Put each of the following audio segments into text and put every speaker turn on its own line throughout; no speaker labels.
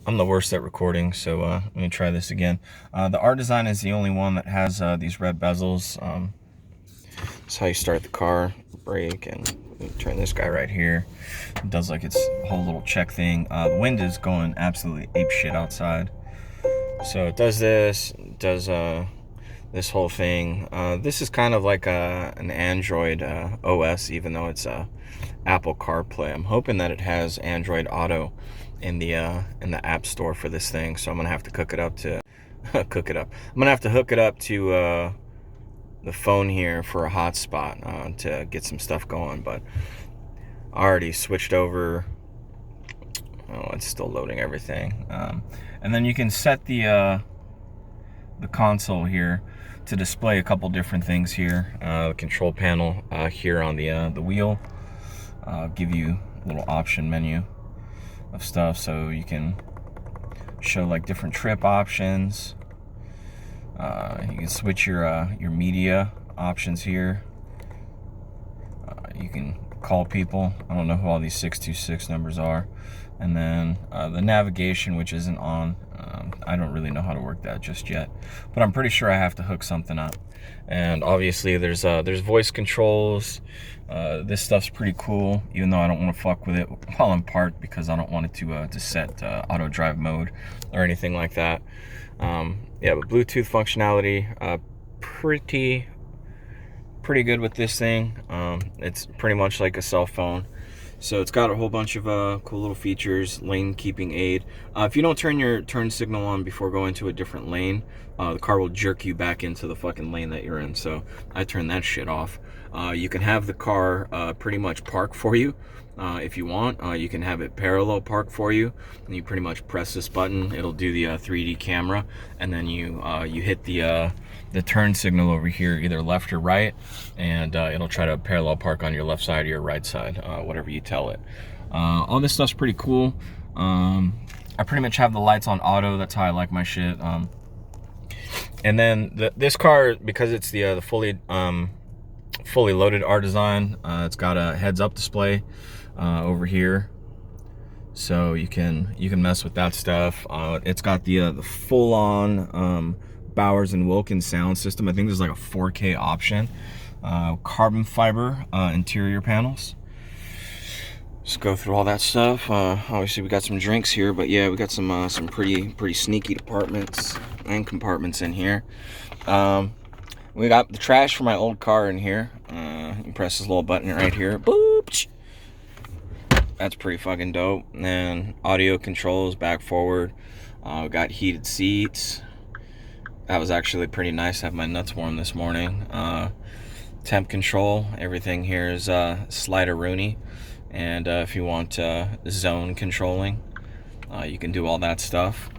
I'm the worst at recording, so let me try this again. The R Design is the only one that has these red bezels. That's how you start the car, brake, and turn this guy right here. It does like its whole little check thing. The wind is going absolutely ape shit outside. So it does this, it does this whole thing. This is kind of like an Android OS, even though it's Apple CarPlay. I'm hoping that it has Android Auto in the App Store for this thing. So I'm gonna have to cook it up to cook it up. I'm gonna have to hook it up to the phone here for a hotspot to get some stuff going. But I already switched over. Oh, it's still loading everything. And then you can set the console here to display a couple different things here. The control panel here on the wheel give you a little option menu of stuff, so you can show like different trip options. You can switch your media options here. You can call people. I don't know who all these 626 numbers are. And then the navigation, which isn't on. I don't really know how to work that just yet, but I'm pretty sure I have to hook something up. And obviously there's voice controls. This stuff's pretty cool, even though I don't want to fuck with it while I'm parked because I don't want it to set auto drive mode or anything like that. Yeah, but Bluetooth functionality, pretty good with this thing. It's pretty much like a cell phone. So it's got a whole bunch of cool little features. Lane keeping aid. If you don't turn your turn signal on before going to a different lane, the car will jerk you back into the fucking lane that you're in. So I turned that shit off. You can have the car pretty much park for you if you want. You can have it parallel park for you, and you pretty much press this button. It'll do the 3D camera, and then you hit the turn signal over here, either left or right, and it'll try to parallel park on your left side or your right side, whatever you tell it. All this stuff's pretty cool. I pretty much have the lights on auto. That's how I like my shit. And then this car, because it's the fully loaded R Design, it's got a heads-up display over here, so you can mess with that stuff. It's got the full-on Bowers and Wilkins sound system. I think there's like a 4K option. Carbon fiber interior panels. Just go through all that stuff. Obviously we got some drinks here, but yeah, we got some pretty sneaky departments and compartments in here. We got the trash for my old car in here. You press this little button right here. Boop. That's pretty fucking dope. And audio controls, back, forward. We got heated seats. That was actually pretty nice to have my nuts warm this morning. Temp control, everything here is slider-rooney. And if you want zone controlling, you can do all that stuff.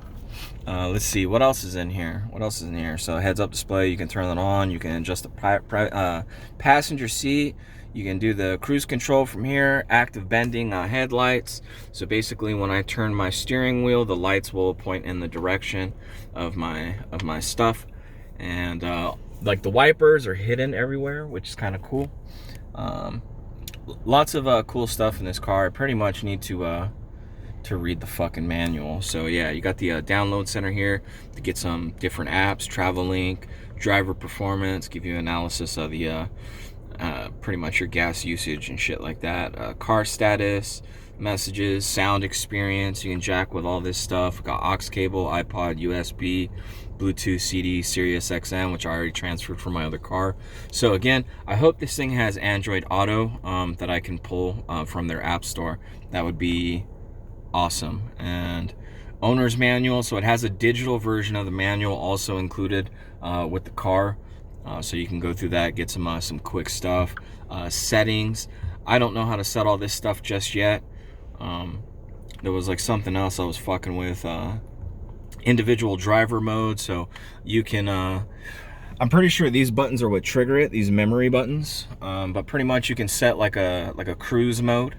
Let's see, what else is in here? So heads-up display, you can turn that on. You can adjust the passenger seat. You can do the cruise control from here. Active bending headlights. So basically, when I turn my steering wheel, the lights will point in the direction of my stuff. And like the wipers are hidden everywhere, which is kind of cool. Lots of cool stuff in this car. I pretty much need to read the fucking manual. So yeah, you got the download center here to get some different apps, travel link, driver performance, give you analysis of the pretty much your gas usage and shit like that. Car status, messages, sound experience. You can jack with all this stuff. Got aux cable, iPod, USB, Bluetooth, CD, Sirius XM, which I already transferred from my other car. So again, I hope this thing has Android Auto that I can pull from their app store. That would be awesome. And owner's manual, so it has a digital version of the manual also included with the car. So you can go through that, get some quick stuff. Settings. I don't know how to set all this stuff just yet. There was like something else I was fucking with. Individual driver mode, so you can. I'm pretty sure these buttons are what trigger it. These memory buttons. But pretty much you can set like a cruise mode.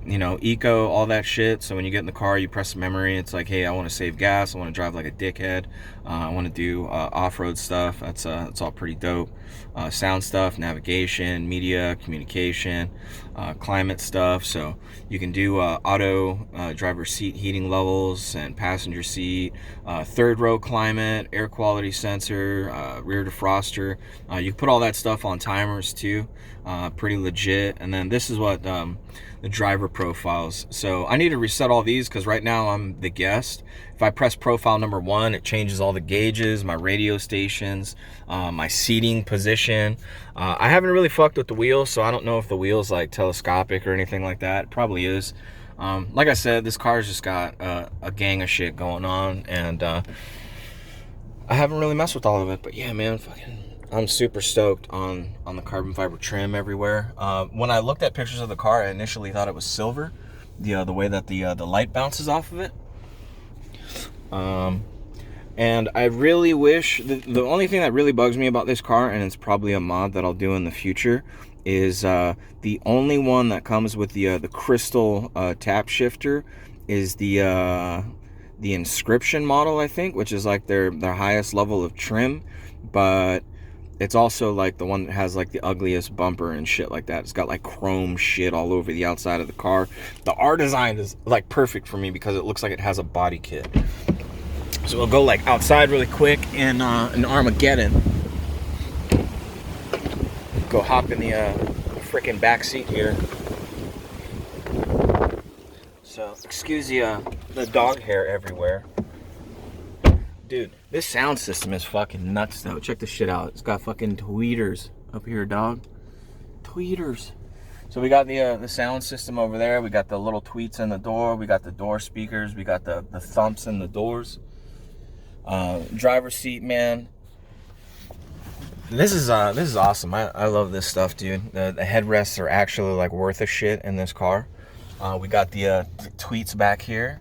you know, eco, all that shit. So when you get in the car, you press the memory. It's like, hey, I want to save gas. I want to drive like a dickhead. I want to do off-road stuff. That's all pretty dope. Sound stuff, navigation, media, communication, climate stuff. So you can do auto driver seat heating levels and passenger seat, third row climate, air quality sensor, rear defroster. You can put all that stuff on timers too. Pretty legit. And then this is what the driver profiles. So I need to reset all these because right now I'm the guest. If I press profile number 1, it changes all the gauges, my radio stations, my seating position. I haven't really fucked with the wheels, so I don't know if the wheel's like telescopic or anything like that. It probably is. Like I said, this car's just got a gang of shit going on, and I haven't really messed with all of it. But yeah, man, I'm super stoked on the carbon fiber trim everywhere. When I looked at pictures of the car, I initially thought it was silver, the way that the light bounces off of it. And I really wish, the only thing that really bugs me about this car, and it's probably a mod that I'll do in the future, is the only one that comes with the crystal tap shifter is the Inscription model, I think, which is like their highest level of trim, but it's also like the one that has like the ugliest bumper and shit like that. It's got like chrome shit all over the outside of the car. The R design is like perfect for me because it looks like it has a body kit. So we'll go like outside really quick in an Armageddon. Go hop in the freaking back seat here. So excuse the dog hair everywhere. Dude, this sound system is fucking nuts though. Check this shit out. It's got fucking tweeters up here, dog. Tweeters. So we got the sound system over there. We got the little tweets in the door. We got the door speakers. We got the thumps in the doors. Driver's seat, man. This is awesome. I love this stuff, dude. The headrests are actually like worth a shit in this car. We got the tweets back here.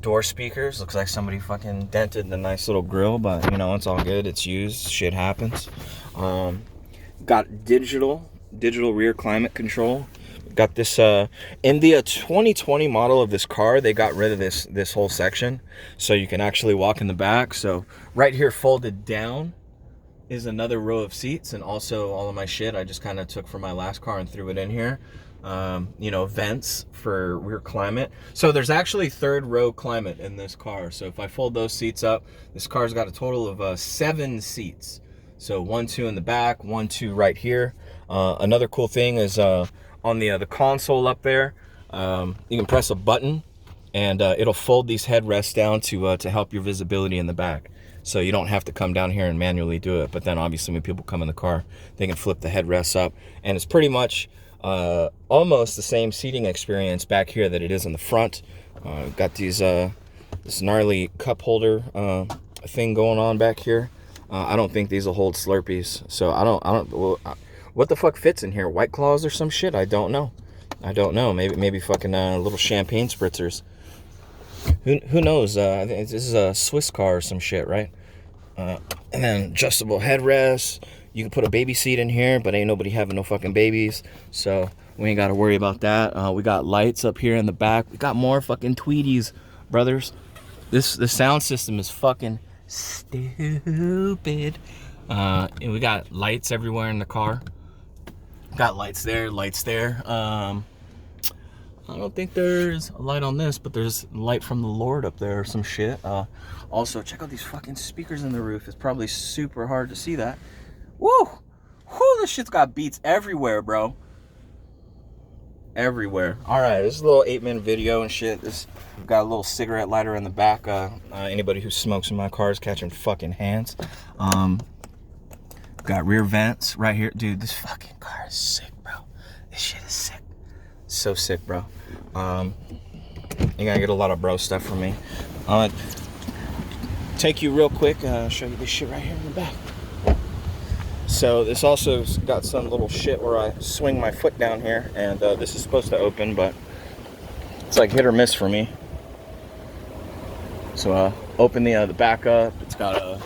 Door speakers. Looks like somebody fucking dented the nice little grill, but you know, it's all good. It's used. Shit happens. Got digital rear climate control. Got this in the 2020 model of this car, they got rid of this whole section, so you can actually walk in the back. So right here, folded down, is another row of seats, and also all of my shit I just kind of took from my last car and threw it in here. You know, vents for rear climate. So there's actually third row climate in this car. So if I fold those seats up, this car's got a total of 7 seats. So 1, 2 in the back, 1, 2 right here. Another cool thing is on the console up there, you can press a button and it'll fold these headrests down to help your visibility in the back. So you don't have to come down here and manually do it. But then obviously when people come in the car, they can flip the headrests up, and it's pretty much almost the same seating experience back here that it is in the front. Got these this gnarly cup holder thing going on back here. I don't think these will hold Slurpees, so I don't. Well, what the fuck fits in here? White Claws or some shit? I don't know. Maybe fucking little champagne spritzers. Who knows? I think this is a Swiss car or some shit, right? And then adjustable headrests. You can put a baby seat in here, but ain't nobody having no fucking babies, so we ain't got to worry about that. We got lights up here in the back. We got more fucking Tweeties, brothers. The sound system is fucking stupid. And we got lights everywhere in the car. Got lights there, lights there. I don't think there's a light on this, but there's light from the Lord up there or some shit. Also, check out these fucking speakers in the roof. It's probably super hard to see that. Woo! Whoo, this shit's got beats everywhere, bro. Everywhere. Alright, this is a little 8-minute video and shit. We've got a little cigarette lighter in the back. Anybody who smokes in my car is catching fucking hands. Got rear vents right here. Dude, this fucking car is sick, bro. This shit is sick. So sick, bro. You're gonna get a lot of bro stuff from me. Take you real quick, show you this shit right here in the back. So this also got some little shit where I swing my foot down here, and this is supposed to open, but it's like hit or miss for me. So open the back up. It's got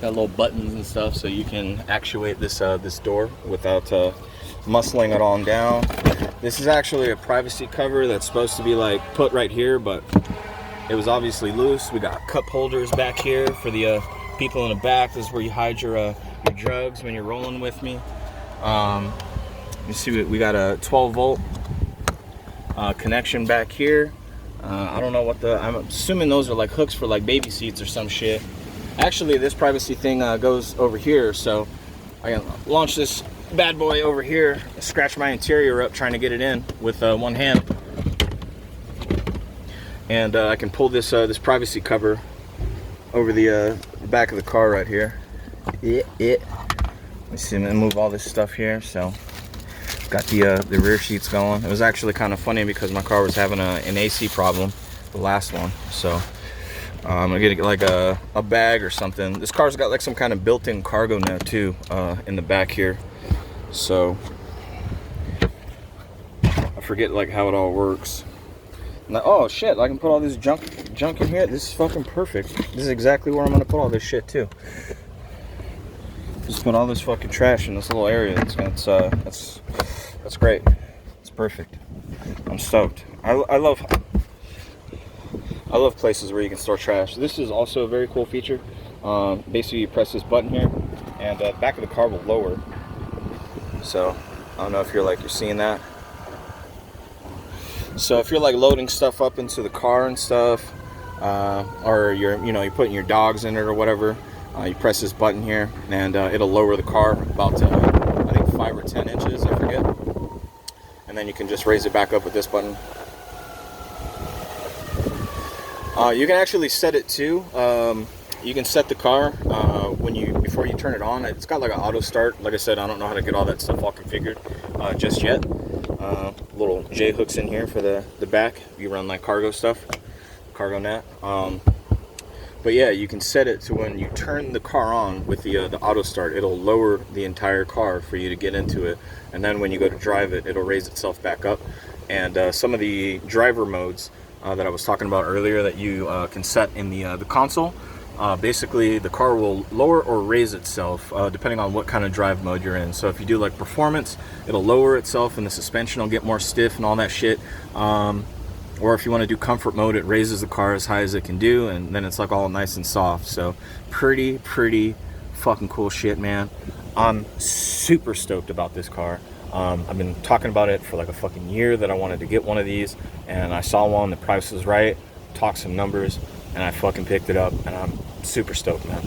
little buttons and stuff, so you can actuate this this door without muscling it on down. This is actually a privacy cover that's supposed to be like put right here, but it was obviously loose. We got cup holders back here for the people in the back. This is where you hide your drugs when you're rolling with me. You see, we got a 12-volt connection back here. I don't know what I'm assuming those are like hooks for like baby seats or some shit. Actually, this privacy thing goes over here, so I can launch this bad boy over here, scratch my interior up trying to get it in with one hand, and I can pull this this privacy cover over the back of the car right here. Let me see, I'm gonna move all this stuff here. So got the rear sheets going. It was actually kind of funny because my car was having an AC problem, the last one. So I'm gonna get like a bag or something. This car's got like some kind of built-in cargo net too in the back here. So I forget like how it all works. Now, oh shit, I can put all this junk in here. This is fucking perfect. This is exactly where I'm gonna put all this shit too. Just put all this fucking trash in this little area. That's great. It's perfect. I'm stoked. I love places where you can store trash. This is also a very cool feature. Basically, you press this button here, and the back of the car will lower. So I don't know if you're seeing that. So if you're like loading stuff up into the car and stuff, or you're putting your dogs in it or whatever, you press this button here, and it'll lower the car about I think 5 or 10 inches, I forget. And then you can just raise it back up with this button. You can actually set it too. You can set the car before you turn it on. It's got like an auto start. Like I said, I don't know how to get all that stuff all configured just yet. Little J hooks in here for the back. You run like cargo stuff, cargo net. But yeah, you can set it to when you turn the car on with the auto start, it'll lower the entire car for you to get into it, and then when you go to drive it, it'll raise itself back up. And some of the driver modes that I was talking about earlier that you can set in the console, basically the car will lower or raise itself depending on what kind of drive mode you're in. So if you do like performance, it'll lower itself and the suspension will get more stiff and all that shit. Or if you want to do comfort mode, it raises the car as high as it can do, and then it's like all nice and soft. So pretty fucking cool shit, man. I'm super stoked about this car. I've been talking about it for like a fucking year that I wanted to get one of these, and I saw one, the price was right, talked some numbers, and I fucking picked it up, and I'm super stoked, man.